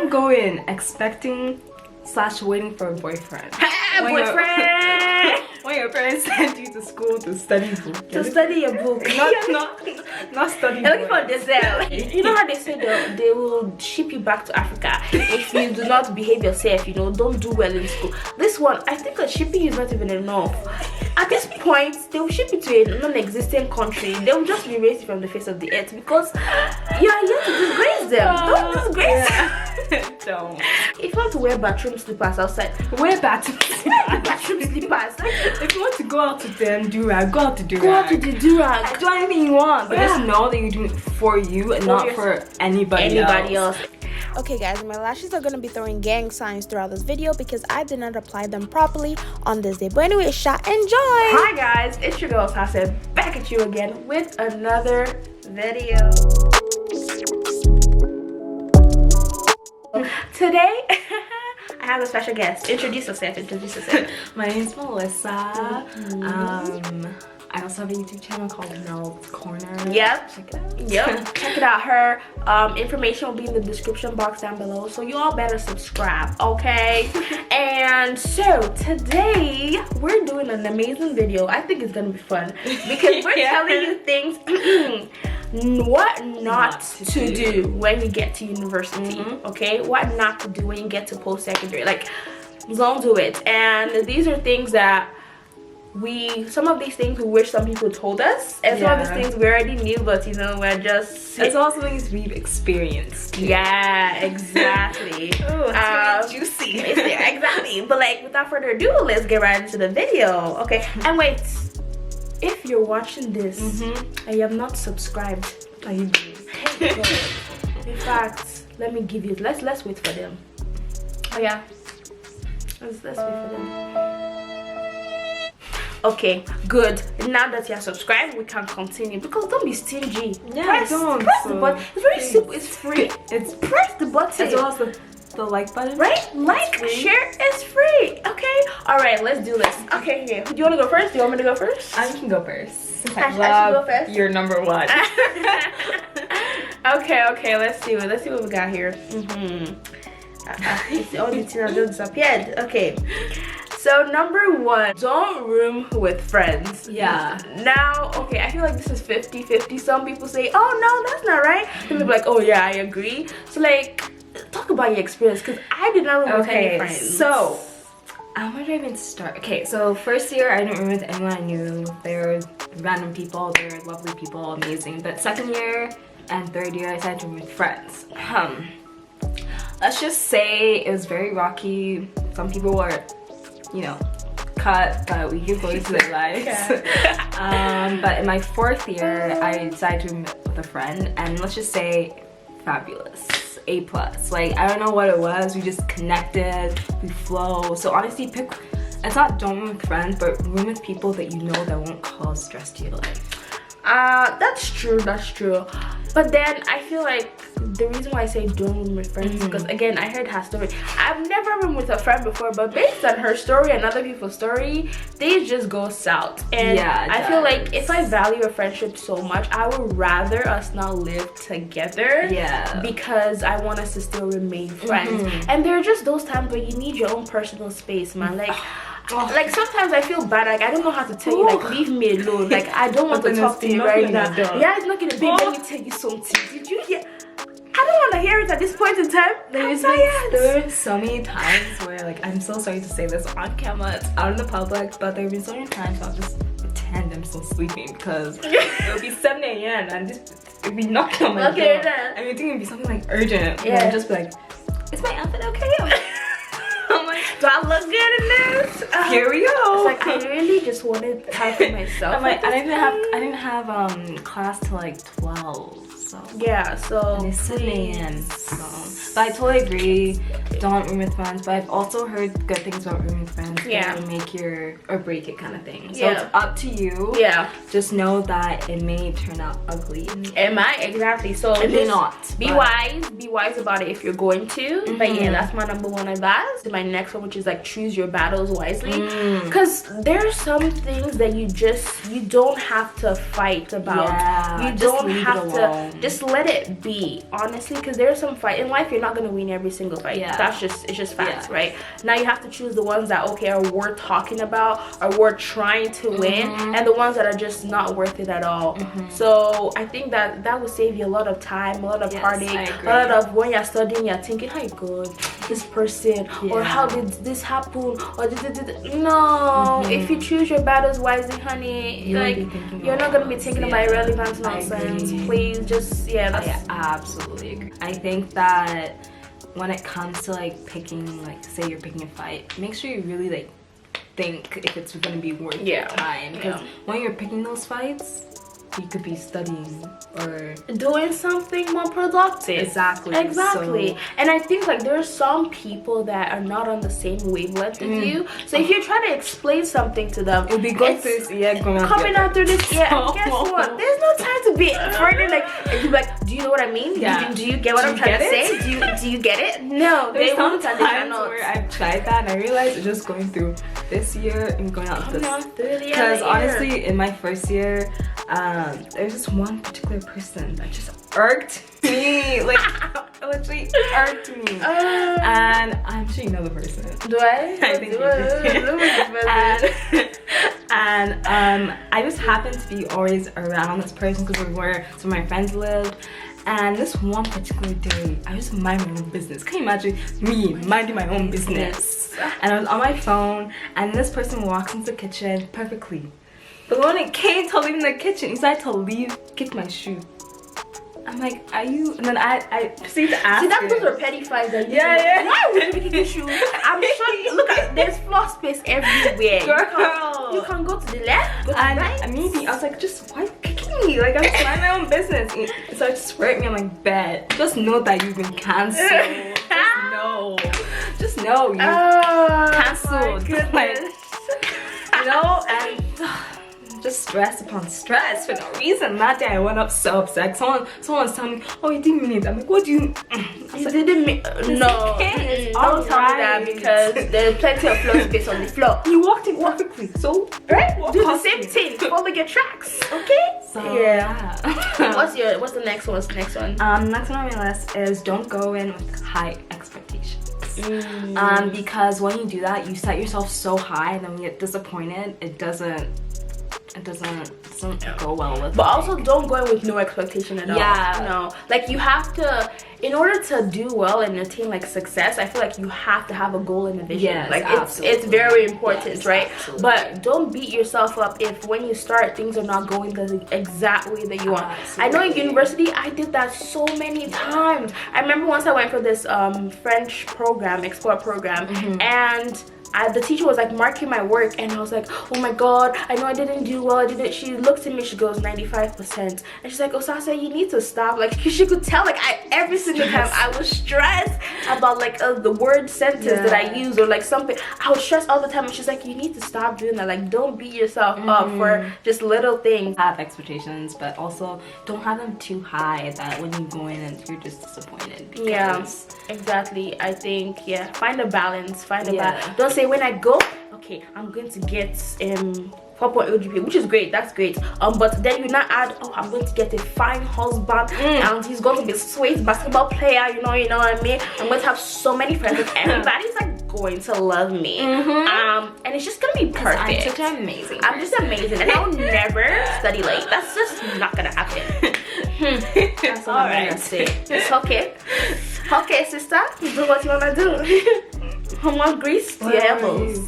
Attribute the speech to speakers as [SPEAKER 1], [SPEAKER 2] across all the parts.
[SPEAKER 1] Don't go in expecting / waiting for a boyfriend.
[SPEAKER 2] Boyfriend!
[SPEAKER 1] When your parents send you to school to study book.
[SPEAKER 2] To study a book.
[SPEAKER 1] Not study
[SPEAKER 2] You're looking
[SPEAKER 1] book.
[SPEAKER 2] for Denzel. You know how they say they will ship you back to Africa if you do not behave yourself, you know, don't do well in school. This one, I think that shipping is not even enough. At this point, they will ship you to a non-existent country. They will just erase you from the face of the earth because you are here to disgrace them. Don't disgrace them.
[SPEAKER 1] Don't.
[SPEAKER 2] If you want to wear bathroom slippers outside,
[SPEAKER 1] Wear bathroom slippers.
[SPEAKER 2] bathroom slippers.
[SPEAKER 1] If you want to go out to the do-rag, go out to do-rag.
[SPEAKER 2] Go out to the durag.
[SPEAKER 1] Do anything you want, but
[SPEAKER 2] Yeah.
[SPEAKER 1] just know that you're doing it for you and not for anybody else.
[SPEAKER 3] Okay guys, my lashes are going to be throwing gang signs throughout this video because I did not apply them properly on this day. But anyway, enjoy!
[SPEAKER 2] Hi guys, it's your girl Tasha back at you again with another video. Today, I have a special guest. Introduce yourself.
[SPEAKER 1] My name's Melissa. I also have a YouTube channel called Mel's Corner.
[SPEAKER 2] Yep.
[SPEAKER 1] Check it out.
[SPEAKER 2] Yep. Check it out. Her information will be in the description box down below. So you all better subscribe, okay? And so today we're doing an amazing video. I think it's gonna be fun because we're telling you things what not to do when you get to university. Okay, what not to do when you get to post-secondary. Like, don't do it. And these are things that some of these things we wish some people told us, and some of these things we already knew, but you know, we're just,
[SPEAKER 1] it's also things we've experienced.
[SPEAKER 2] Yeah, exactly.
[SPEAKER 1] Ooh, it's really juicy.
[SPEAKER 2] Exactly. But like, without further ado, let's get right into the video. Okay, and wait, if you're watching this and you have not subscribed,
[SPEAKER 1] Are you doing?
[SPEAKER 2] in fact, let me give you, let's wait for them. Oh yeah, let's wait for them. Okay, good. Now that you are subscribed, we can continue, because don't be stingy.
[SPEAKER 1] Yeah,
[SPEAKER 2] press the button. It's very simple. It's free.
[SPEAKER 1] It's
[SPEAKER 2] press the button.
[SPEAKER 1] as well as the like button.
[SPEAKER 2] Right? Like, share is free. Okay. All right, let's do this. Okay, here. Do you want to go first? Do you want me to go first?
[SPEAKER 1] I can go first. Since
[SPEAKER 2] I should go first?
[SPEAKER 1] You're number one.
[SPEAKER 2] Okay. Let's see what we got here. All the teen just disappeared. Okay. So number one, don't room with friends.
[SPEAKER 1] Yeah.
[SPEAKER 2] Now, okay, I feel like this is 50-50. Some people say, oh no, that's not right. Some people are like, oh yeah, I agree. So like, talk about your experience, because I did not room with any friends.
[SPEAKER 1] So where do I even start? Okay, so first year I didn't room with anyone I knew. They were random people, they were lovely people, amazing. But second year and third year I decided to room with friends. Let's just say it was very rocky. Some people were, you know, cut, but we keep going to their lives. But in my fourth year, I decided to meet with a friend, and let's just say fabulous, A+. Like, I don't know what it was, we just connected, we flow. So honestly, it's not don't room with friends, but room with people that you know that won't cause stress to your life.
[SPEAKER 2] That's true. But then I feel like the reason why I say don't room with friends is because, again, I heard her story. I've never roomed with a friend before, but based on her story and other people's story, things just go south. And
[SPEAKER 1] yeah,
[SPEAKER 2] I feel like if I value a friendship so much, I would rather us not live together.
[SPEAKER 1] Yeah.
[SPEAKER 2] Because I want us to still remain friends. And there are just those times where you need your own personal space, man. Like sometimes I feel bad, like I don't know how to tell you, like leave me alone, like I don't want to talk to you right now. Yeah, it's not gonna be. Let me tell you something. Did you hear? I don't want to hear it at this point in time.
[SPEAKER 1] There were so many times where, like, I'm so sorry to say this on camera, it's out in the public, but there have been so many times I'll just pretend I'm still sleeping because it would be 7 a.m. and it would be knocking on my door. And you think it would be something like urgent. Yeah. And I'd just be like, is my outfit okay? I'm like,
[SPEAKER 2] do I look good in this?
[SPEAKER 1] Here we go.
[SPEAKER 2] It's like, I really just wanted time for myself.
[SPEAKER 1] I'm like, I didn't have class till like 12. So
[SPEAKER 2] yeah, so
[SPEAKER 1] and it's 7 a.m. So, but I totally agree. don't room with friends, but I've also heard good things about rooming with friends.
[SPEAKER 2] Yeah.
[SPEAKER 1] They make your or break it kind of thing. So
[SPEAKER 2] Yeah.
[SPEAKER 1] it's up to you.
[SPEAKER 2] Yeah.
[SPEAKER 1] Just know that it may turn out ugly.
[SPEAKER 2] Am I? Exactly. So
[SPEAKER 1] It may
[SPEAKER 2] just
[SPEAKER 1] not.
[SPEAKER 2] Be wise about it if you're going to. But yeah, that's my number one advice. My next one, which is like choose your battles wisely. Because there are some things that you don't have to fight about.
[SPEAKER 1] Yeah,
[SPEAKER 2] You
[SPEAKER 1] just
[SPEAKER 2] don't
[SPEAKER 1] leave it
[SPEAKER 2] have
[SPEAKER 1] alone.
[SPEAKER 2] to, just let it be, honestly, because there's some fight in life. You're not going to win every single fight.
[SPEAKER 1] Yeah.
[SPEAKER 2] It's just facts.
[SPEAKER 1] Yeah.
[SPEAKER 2] Right now you have to choose the ones that are worth talking about, are worth trying to win, and the ones that are just not worth it at all. So I think that will save you a lot of time, a lot of heartache, a lot of when you're studying you're thinking, "Hi God, this person," or "How did this happen?" or no. If you choose your battles wisely, honey, you're not gonna be thinking about irrelevant nonsense. Please just that's
[SPEAKER 1] I absolutely agree. I think that when it comes to like picking, like say you're picking a fight, make sure you really like think if it's gonna be worth your time, because when you're picking those fights, you could be studying or
[SPEAKER 2] doing something more productive.
[SPEAKER 1] Exactly.
[SPEAKER 2] So, and I think like there are some people that are not on the same wavelength as you. So if you try to explain something to them,
[SPEAKER 1] it'll be going through this
[SPEAKER 2] coming out through this guess what? There's no time to be further like and you're like, do you know what I mean?
[SPEAKER 1] Yeah.
[SPEAKER 2] Do you get what I'm trying to say? Do you get it? No.
[SPEAKER 1] There's some times where I've tried that and I realized it's just going through this year and going out this. Because honestly, in my first year, there's just one particular person that just irked me, like literally irked me, and I'm sure you know the person.
[SPEAKER 2] Do I?
[SPEAKER 1] I think you do. And I just happened to be always around this person because we were some of my friends lived. And this one particular day, I was minding my own business. Can you imagine me minding my own business? And I was on my phone, and this person walks into the kitchen perfectly. But when it came to leaving the kitchen, he decided to leave, kick my shoe. I'm like, are you? And then I proceeded to ask.
[SPEAKER 2] See, those are petty fights that you why would you be kicking shoes? I'm sure. Look at there's floor space everywhere.
[SPEAKER 1] Girl,
[SPEAKER 2] you can go to the left, go to the right.
[SPEAKER 1] And maybe I was like, just why are you kicking me? Like I'm just minding my own business. And so I just swear me on my bed. Just know that you've been cancelled. Just know you cancelled. Like, you know, and just stress upon stress for no reason. That day I went up so upset. Someone was telling me, "Oh, you didn't mean it." I'm like, "What do you?"
[SPEAKER 2] You didn't mean no. Don't tell me that because there's plenty of floor space on the floor.
[SPEAKER 1] You walked in perfectly, so
[SPEAKER 2] right? Do the same thing. Follow your tracks, okay?
[SPEAKER 1] So yeah.
[SPEAKER 2] What's the next one? What's the next one?
[SPEAKER 1] Next one on my list is don't go in with high expectations. Because when you do that, you set yourself so high, and then when you get disappointed, it doesn't go well with.
[SPEAKER 2] But also don't go in with no expectation at all.
[SPEAKER 1] Yeah.
[SPEAKER 2] No. Like you have to, in order to do well and attain like success, I feel like you have to have a goal and a vision.
[SPEAKER 1] Yes,
[SPEAKER 2] like
[SPEAKER 1] absolutely.
[SPEAKER 2] it's very important,
[SPEAKER 1] yes,
[SPEAKER 2] right?
[SPEAKER 1] Absolutely.
[SPEAKER 2] But don't beat yourself up if when you start things are not going the exact way that you want.
[SPEAKER 1] Absolutely.
[SPEAKER 2] I know in university I did that so many times. I remember once I went for this French program, Explore program, and the teacher was like marking my work, and I was like, oh my god, I know I didn't do well. She looks at me, she goes 95%, and she's like, Osasa, you need to stop. Like she could tell, like every single time I was stressed about like the word sentence that I use or like something. I was stressed all the time, and she's like, you need to stop doing that. Like don't beat yourself up for just little things.
[SPEAKER 1] Have expectations, but also don't have them too high that when you go in and you're just disappointed. Because
[SPEAKER 2] exactly. I think find a balance. Find a balance. Don't say when I go, okay, I'm going to get 4.0 GPA, which is great, that's great, but then you not add, oh, I'm going to get a fine husband and he's going to be a sweet basketball player, you know what I mean, I'm going to have so many friends and everybody's like going to love me, and it's just gonna be perfect.
[SPEAKER 1] I'm such an amazing
[SPEAKER 2] I'm just amazing, and I'll never study late. That's just not gonna happen. That's all I'm gonna say. It's okay, sister, do what you wanna do. Homework grease to your elbows.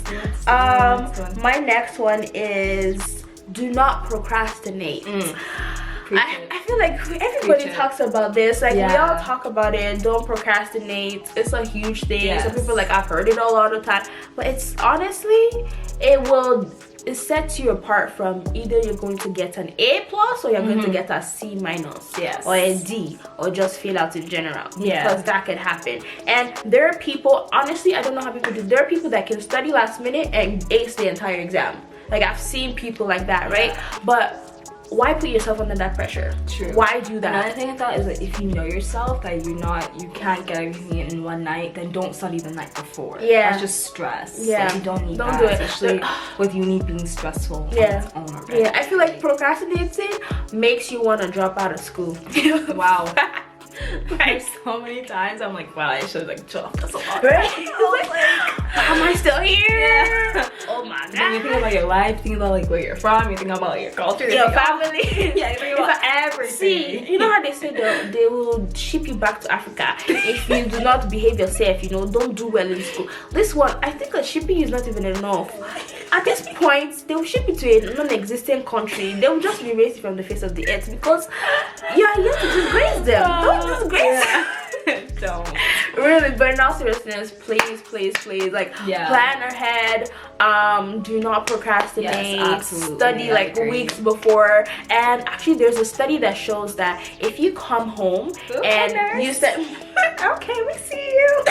[SPEAKER 2] My next one is do not procrastinate. I feel like everybody talks about this. Like we all talk about it. Don't procrastinate. It's a huge thing. Some people like I've heard it all the time, but it's honestly it will it sets you apart from either you're going to get an A plus or you're going to get a C minus, or a D, or just fail out in general, because that could happen. And there are people, honestly, I don't know how people do. There are people that can study last minute and ace the entire exam. Like, I've seen people like that, right? But why put yourself under that pressure?
[SPEAKER 1] True.
[SPEAKER 2] Why do that?
[SPEAKER 1] Another thing I thought is that if you know yourself that you can't get everything in one night, then don't study the night before.
[SPEAKER 2] Yeah.
[SPEAKER 1] That's just stress.
[SPEAKER 2] Yeah.
[SPEAKER 1] Like, you don't need
[SPEAKER 2] Don't
[SPEAKER 1] that,
[SPEAKER 2] do it.
[SPEAKER 1] especially with uni being stressful on its own already.
[SPEAKER 2] Yeah, I feel like procrastinating makes you want to drop out of school.
[SPEAKER 1] Wow. Like, so many times I'm like, wow, I should like drop this a lot.
[SPEAKER 2] Right? Am I still here?
[SPEAKER 1] Yeah.
[SPEAKER 2] Oh my god.
[SPEAKER 1] Then you think about your life, you think about like where you're from, you think about your culture, you
[SPEAKER 2] Your
[SPEAKER 1] think about-
[SPEAKER 2] family.
[SPEAKER 1] Yeah, you think about everything.
[SPEAKER 2] See, you know how they say they will ship you back to Africa if you do not behave yourself, you know, don't do well in school. This one, I think that shipping you is not even enough. At this point, they will ship you to a non-existent country. They will just erase you from the face of the earth because you are here to disgrace them. Don't disgrace them.
[SPEAKER 1] Don't.
[SPEAKER 2] Really, but in all seriousness, please, like, plan ahead. Do not procrastinate.
[SPEAKER 1] Yes, absolutely.
[SPEAKER 2] Study
[SPEAKER 1] I
[SPEAKER 2] like
[SPEAKER 1] agree.
[SPEAKER 2] weeks before. And actually, there's a study that shows that if you come home and you said, "Okay, we see you."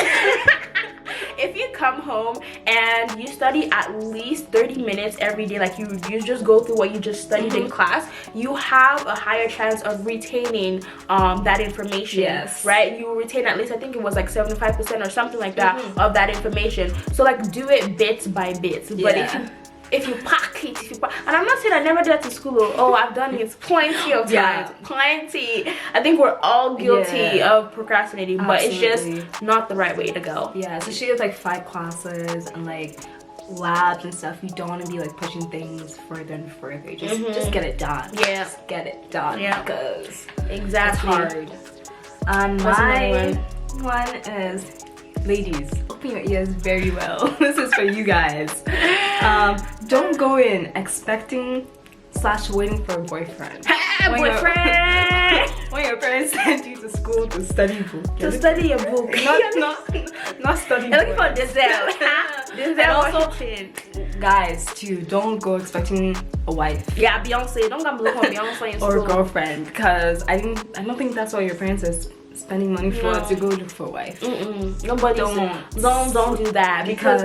[SPEAKER 2] If you come home and you study at least 30 minutes every day, like you just go through what you just studied in class, you have a higher chance of retaining that information.
[SPEAKER 1] Yes.
[SPEAKER 2] Right? You retain at least, I think it was like 75% or something like that of that information. So like do it bit by bit. But if you pack it, and I'm not saying I never did that to school. Oh, I've done it plenty of times, plenty. I think we're all guilty of procrastinating, but it's just not the right way to go.
[SPEAKER 1] Yeah, especially with like 5 classes and like labs and stuff, you don't want to be like pushing things further and further. Just get it done.
[SPEAKER 2] Yeah,
[SPEAKER 1] just get it done.
[SPEAKER 2] Yeah,
[SPEAKER 1] because
[SPEAKER 2] exactly.
[SPEAKER 1] it's hard. And my one is, ladies, open your ears very well. This is for you guys. Don't go in expecting / waiting for a boyfriend.
[SPEAKER 2] Boyfriend!
[SPEAKER 1] When your parents send you to school to study book.
[SPEAKER 2] To study a book.
[SPEAKER 1] Not study
[SPEAKER 2] You're looking
[SPEAKER 1] book.
[SPEAKER 2] for Denzel. Denzel Washington.
[SPEAKER 1] Guys, too, don't go expecting a wife.
[SPEAKER 2] Yeah, Beyonce. Don't go look on Beyonce in
[SPEAKER 1] Or
[SPEAKER 2] school.
[SPEAKER 1] a girlfriend, because I don't think that's what your parents are spending money for, to go look for a wife.
[SPEAKER 2] Nobody don't do that, because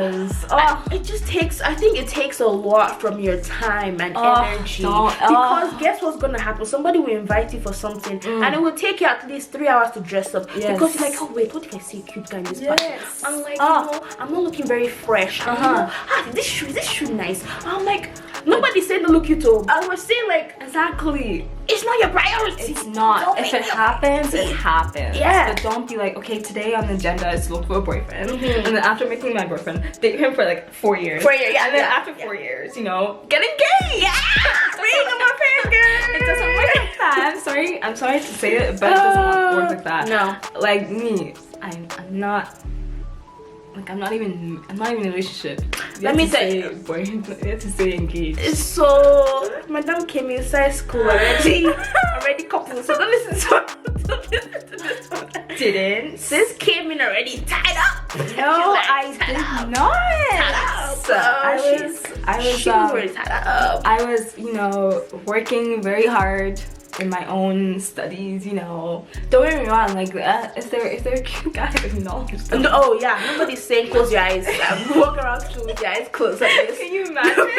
[SPEAKER 2] it just takes, I think it takes a lot from your time and energy. Because guess what's gonna happen? Somebody will invite you for something and it will take you at least 3 hours to dress up, because you're like, oh wait, what if I see a cute guy in this party? I'm like, you know, I'm not looking very fresh. You know, this shoe nice. I'm like, nobody said to look you to. I was saying like,
[SPEAKER 1] Exactly.
[SPEAKER 2] it's not your priority.
[SPEAKER 1] It's not. If it happens, it happens.
[SPEAKER 2] Yeah.
[SPEAKER 1] But don't be like, okay, today on the agenda is to look for a boyfriend. And then after making my boyfriend, date him for like 4 years.
[SPEAKER 2] 4 years, yeah.
[SPEAKER 1] And then after 4 years, you know, get engaged.
[SPEAKER 2] Yeah. Bring my finger.
[SPEAKER 1] It doesn't work like that. I'm sorry to say it, but it doesn't work like that.
[SPEAKER 2] No.
[SPEAKER 1] Like me, I'm not even in a relationship.
[SPEAKER 2] Let me tell you,
[SPEAKER 1] boy, you have to stay engaged.
[SPEAKER 2] So Madam came inside school already coupled. So don't listen to this one.
[SPEAKER 1] Didn't.
[SPEAKER 2] Sis came in already tied up.
[SPEAKER 1] No, I did not.
[SPEAKER 2] She was already tied up.
[SPEAKER 1] I was, you know, working very hard in my own studies, you know. Don't get me wrong, like if they're cute guys, no.
[SPEAKER 2] Oh yeah, nobody's saying close your eyes. Walk around school with your eyes closed like this.
[SPEAKER 1] Can you imagine?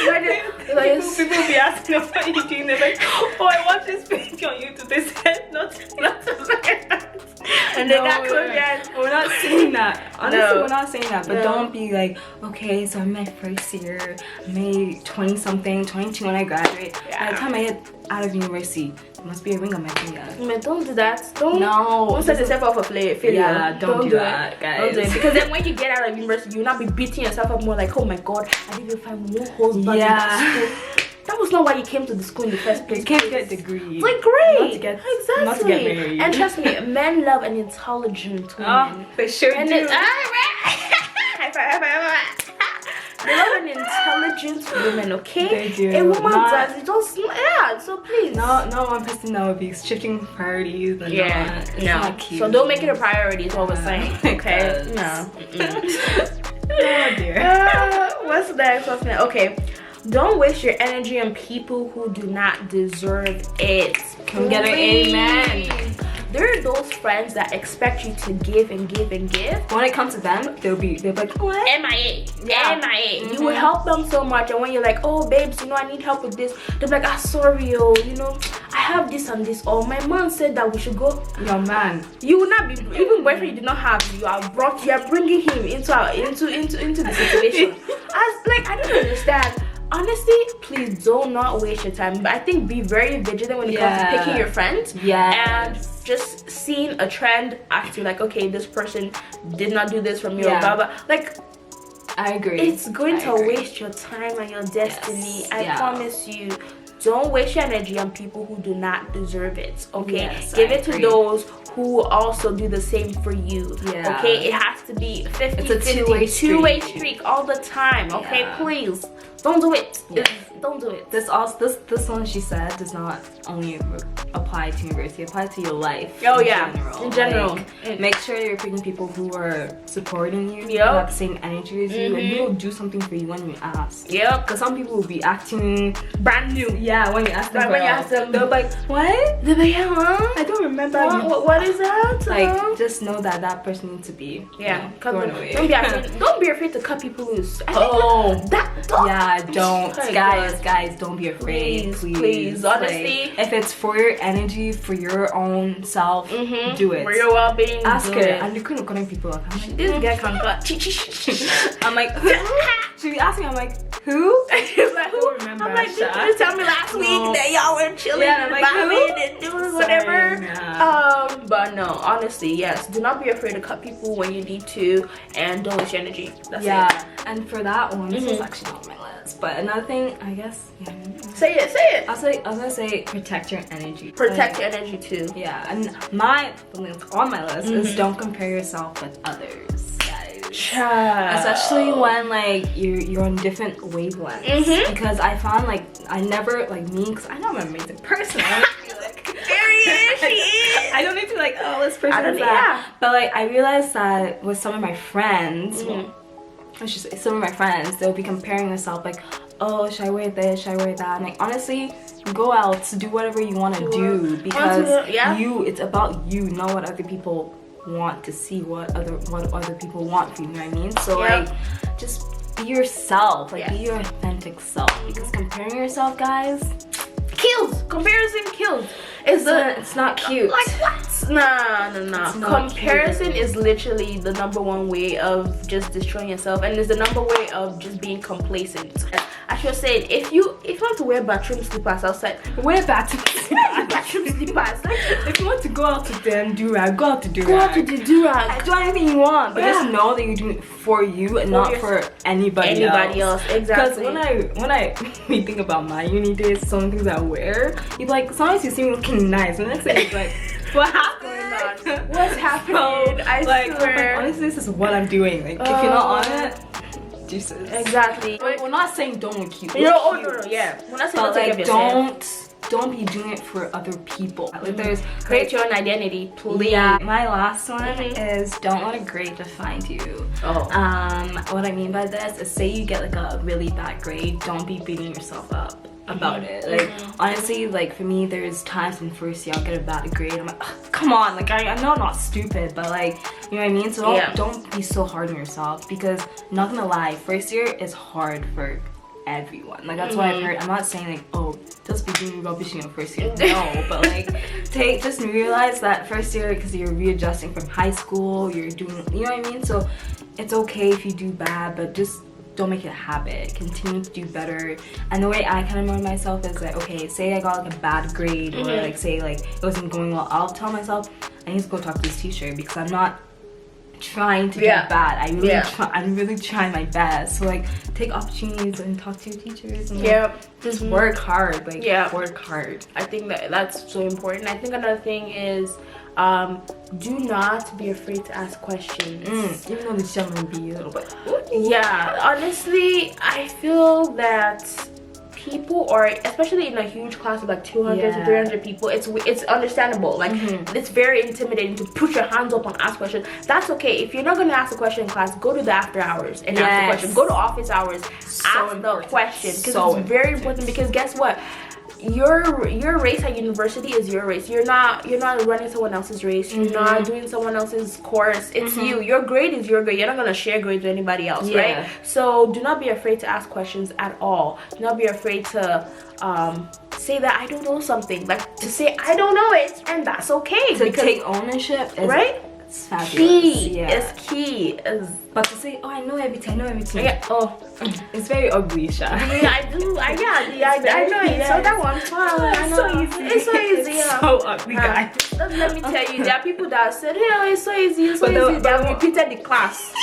[SPEAKER 1] People be asking us what you doing. They're like, oh, I watched this video on YouTube. They said not to look at that.
[SPEAKER 2] And then that close your eyes.
[SPEAKER 1] We're not saying that. Honestly, we're not saying that. But don't be like, okay, so I'm in my first year. I'm maybe 20-something, 22 when I graduate. By the time I get out of university, there must be a ring on my finger.
[SPEAKER 2] Man, don't do that. Don't set yourself up for failure.
[SPEAKER 1] Yeah, don't do that, guys.
[SPEAKER 2] Don't do it. Because then when you get out of university, you'll not be beating yourself up more like, oh my god, I didn't even find more holes back in that school. That was not why you came to the school in the first place.
[SPEAKER 1] You can't get a degree.
[SPEAKER 2] Like, great.
[SPEAKER 1] Not to get married.
[SPEAKER 2] And trust me, men love an intelligent woman.
[SPEAKER 1] Oh, they sure do.
[SPEAKER 2] High five. They love an intelligent woman, okay?
[SPEAKER 1] They do.
[SPEAKER 2] A woman does it just, so please.
[SPEAKER 1] Not one person that would be shifting priorities. And it's not cute.
[SPEAKER 2] So don't make it a priority is what we're saying, okay? No.
[SPEAKER 1] Oh dear.
[SPEAKER 2] What's next? Okay. Don't waste your energy on people who do not deserve it.
[SPEAKER 1] Can we get an amen?
[SPEAKER 2] There are those friends that expect you to give and give and give.
[SPEAKER 1] When it comes to them, they'll be like, what?
[SPEAKER 2] MIA.
[SPEAKER 1] Yeah.
[SPEAKER 2] MIA. You would help them so much, and when you're like, oh babes, I need help with this, they'll be like, sorry, I have this and this. Oh, my mom said that we should go.
[SPEAKER 1] Your man.
[SPEAKER 2] You will not be, even boyfriend you did not have, you are bringing him into the situation. I don't understand. Honestly, please do not waste your time. But I think be very vigilant when it comes to picking your friends.
[SPEAKER 1] Yeah.
[SPEAKER 2] And just seeing a trend after, like, okay, this person did not do this from you, or blah blah. Like,
[SPEAKER 1] I agree.
[SPEAKER 2] It's going to waste your time and your destiny. I promise you. Don't waste your energy on people who do not deserve it. Okay,
[SPEAKER 1] yes,
[SPEAKER 2] give it to those who also do the same for you.
[SPEAKER 1] Yeah.
[SPEAKER 2] Okay, it has to be 50-50,
[SPEAKER 1] it's a
[SPEAKER 2] two-way streak all the time. Okay, please don't do it. Don't do it.
[SPEAKER 1] This one she said does not only apply to university, it applies to your life.
[SPEAKER 2] Oh in general.
[SPEAKER 1] Like, make sure you're picking people who are supporting you, who have the same energy as you, and who will do something for you when you ask. Because some people will be acting
[SPEAKER 2] brand new.
[SPEAKER 1] Yeah, when you ask them, they're like,
[SPEAKER 2] what? They're like, huh?
[SPEAKER 1] I don't remember.
[SPEAKER 2] What is that?
[SPEAKER 1] Like, just know that person needs to be thrown away.
[SPEAKER 2] Don't be afraid to cut people loose.
[SPEAKER 1] Don't. Guys, don't be afraid. Please.
[SPEAKER 2] Honestly,
[SPEAKER 1] like, if it's for your energy, for your own self, do it.
[SPEAKER 2] For your well-being,
[SPEAKER 1] ask her. And you couldn't cutting people up. I'm like,
[SPEAKER 2] this guy can't cut.
[SPEAKER 1] I'm like, she be asking. I'm like, who?
[SPEAKER 2] I don't remember. I'm like, did you just tell me last week that y'all were chilling and vibing and doing whatever? But no, honestly, yes. Do not be afraid to cut people when you need to, and don't waste your energy. That's it.
[SPEAKER 1] And for that one, this is actually not my list. But another thing, I guess,
[SPEAKER 2] say it.
[SPEAKER 1] I was gonna say protect your energy.
[SPEAKER 2] Protect your energy too.
[SPEAKER 1] Yeah, and the link on my list is don't compare yourself with others, guys. Especially when like you're on different wavelengths. Because I found like I never because I know I'm an amazing person. I don't feel like
[SPEAKER 2] she is.
[SPEAKER 1] I don't need to be like, oh, this person is that. But like I realized that with some of my friends. I should say some of my friends, they'll be comparing themselves like, oh, should I wear this, should I wear that? And like honestly, go out to do whatever you want to do, because it's about you, not what other people want to see, what other people want from you, know what I mean? So like just be yourself, like be your authentic self, because comparing yourself, guys,
[SPEAKER 2] kills. Comparison kills.
[SPEAKER 1] It's not cute.
[SPEAKER 2] Like what? Nah. Comparison is literally the #1 way of just destroying yourself, and it's the #1 way of just being complacent. I should say, if you want to wear bathroom slippers outside,
[SPEAKER 1] wear bathroom
[SPEAKER 2] slippers. Like,
[SPEAKER 1] if you want to go out to the do-rag, go out to do-rag.
[SPEAKER 2] Go out to the do-rag.
[SPEAKER 1] Do anything you want, but just know that you're doing it for you and not for anybody else.
[SPEAKER 2] Exactly.
[SPEAKER 1] Because when we think about my uni days, some things I wear, you like sometimes you see me looking nice, and the next thing it's like, what happened?
[SPEAKER 2] What's happening? I swear.
[SPEAKER 1] Honestly, this is what I'm doing. Like, if you're not on it, Jesus.
[SPEAKER 2] Exactly.
[SPEAKER 1] We're not saying don't look cute.
[SPEAKER 2] No, yeah. We're not saying
[SPEAKER 1] don't be doing it for other people. Like,
[SPEAKER 2] create your own identity, please.
[SPEAKER 1] Yeah. My last one is don't let a grade define you. What I mean by this is, say you get like a really bad grade, don't be beating yourself up about it. Like honestly, like for me, there's times in first year I'll get a bad grade, I'm like, come on, like I know I'm not stupid, but like, you know what I mean? So don't be so hard on yourself, because not gonna lie, first year is hard for everyone. Like that's what I've heard. I'm not saying like, oh, just be doing rubbish in your first year. No, but like just realize that first year, because you're readjusting from high school, you're doing, you know what I mean? So it's okay if you do bad, but just don't make it a habit. Continue to do better. And the way I kind of motivate myself is like, okay, say I got like a bad grade, or like say like it wasn't going well, I'll tell myself I need to go talk to this teacher, because I'm not trying to do bad. I'm really trying my best. So like take opportunities and talk to your teachers and just work hard. Like work hard.
[SPEAKER 2] I think that's so important. I think another thing is do not be afraid to ask questions.
[SPEAKER 1] Even though the teacher might be a little bit
[SPEAKER 2] honestly, I feel that people, or especially in a huge class of like 200 to 300 people, it's understandable. Like it's very intimidating to put your hands up and ask questions. That's okay. If you're not going to ask a question in class, go to the after hours and ask the question. Go to office hours, ask the question, because it's very important. Because guess what, your race at university is your race. You're not running someone else's race. You're not doing someone else's course. It's you. Your grade is your grade. You're not going to share grades with anybody else, right? So do not be afraid to ask questions at all. Do not be afraid to say that I don't know something. Like, to say I don't know it, and that's okay.
[SPEAKER 1] To take ownership is,
[SPEAKER 2] right?
[SPEAKER 1] It's fabulous.
[SPEAKER 2] It's key.
[SPEAKER 1] But to say, oh, I know everything.
[SPEAKER 2] Yeah. Oh,
[SPEAKER 1] it's very ugly, Sha.
[SPEAKER 2] Yeah, I do. I know it. So that one,
[SPEAKER 1] it's so easy.
[SPEAKER 2] It's so easy.
[SPEAKER 1] It's so ugly, guys.
[SPEAKER 2] Let me tell you, there are people that said, "Hey, it's so easy, it's so easy." They have repeated the class.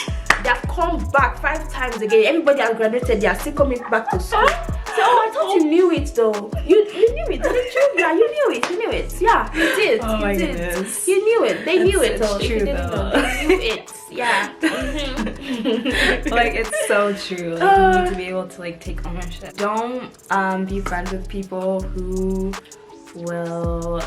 [SPEAKER 2] They have come back 5 times again. Everybody has graduated. They are still coming back to school. So, I thought you knew it though. You knew it, didn't you? Yeah, you knew it. Yeah, you did.
[SPEAKER 1] Oh my
[SPEAKER 2] did.
[SPEAKER 1] goodness.
[SPEAKER 2] You knew it. They knew it though.
[SPEAKER 1] It's
[SPEAKER 2] If you
[SPEAKER 1] true
[SPEAKER 2] didn't
[SPEAKER 1] though.
[SPEAKER 2] know, they knew it. Yeah.
[SPEAKER 1] Like, it's so true. Like, you need to be able to like take ownership. Don't be friends with people who will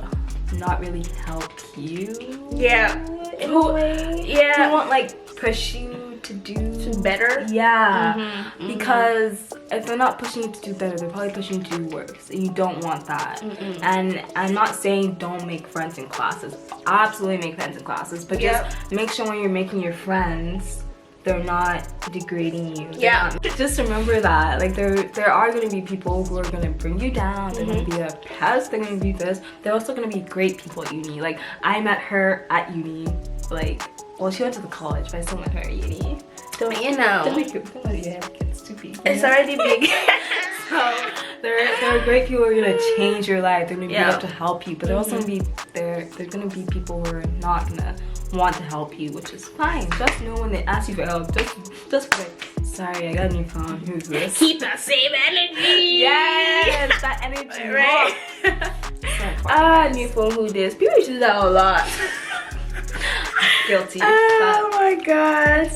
[SPEAKER 1] not really help you.
[SPEAKER 2] Yeah.
[SPEAKER 1] Who won't like push you to do
[SPEAKER 2] better.
[SPEAKER 1] Yeah. Because if they're not pushing you to do better, they're probably pushing you to do worse, and you don't want that. And I'm not saying don't make friends in classes. Absolutely make friends in classes, but just make sure when you're making your friends, they're not degrading you. Just remember that, like, there are going to be people who are going to bring you down. They're going to be a pest. They're going to be this. They're also going to be great people at uni. Like, I met her at uni. Like, well, she went to the college, but I still met her at uni.
[SPEAKER 2] Don't you know?
[SPEAKER 1] Don't make it's too big.
[SPEAKER 2] It's already big.
[SPEAKER 1] So there are great people who are gonna change your life. They're gonna be able to help you, but they're also gonna be they're gonna be people who are not gonna want to help you, which is fine. Just know when they ask you for help, just be like, sorry, I got a new phone. Who's this?
[SPEAKER 2] Keep the same energy.
[SPEAKER 1] Yes, that energy.
[SPEAKER 2] Right. New phone. Who this? People used to do that a lot.
[SPEAKER 1] Guilty.
[SPEAKER 2] Oh my god.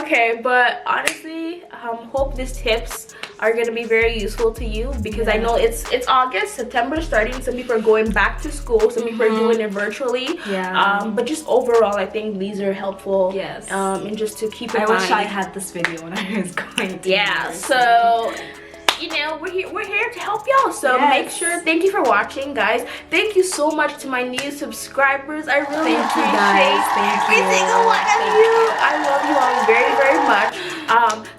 [SPEAKER 2] Okay, but honestly, hope these tips are gonna be very useful to you, because I know it's August, September starting. Some people are going back to school. Some people are doing it virtually. But just overall, I think these are helpful.
[SPEAKER 1] Yes.
[SPEAKER 2] And just to keep in mind.
[SPEAKER 1] I wish I had this video when I was going to university.
[SPEAKER 2] So, you know, we're here to help y'all. So make sure, thank you for watching, guys. Thank you so much to my new subscribers. I really appreciate every single one of you. I love you all very, very much.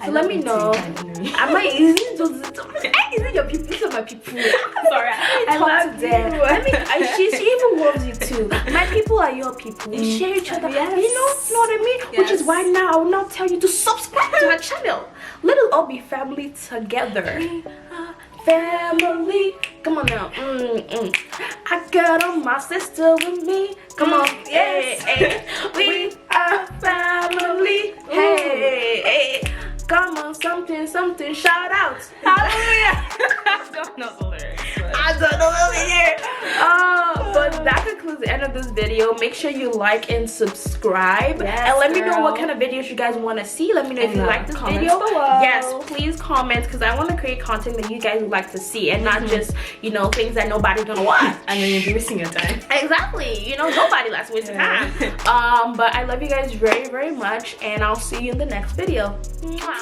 [SPEAKER 2] So let me know. Am I easy? Is it your people? These are my people. Sorry, I love them. She even loves you too. My people are your people. We share each other. You know what I mean? Which is why now I will now tell you to subscribe to her channel. Let us all be family together. Family. Come on now. I got on my sister with me. Come on. Hey. We are family. Hey. Come on, something, shout out. Hallelujah.
[SPEAKER 1] I don't know the lyrics.
[SPEAKER 2] I don't know the lyrics. But that concludes the end of this video. Make sure you like and subscribe. And let me know what kind of videos you guys want to see. Let me know if you like this video.
[SPEAKER 1] Below.
[SPEAKER 2] Yes, please comment, because I want to create content that you guys would like to see, and not just, you know, things that nobody's gonna watch.
[SPEAKER 1] And then you'll be wasting your time.
[SPEAKER 2] Exactly. You know, nobody likes wasting time. But I love you guys very, very much, and I'll see you in the next video. Mwah.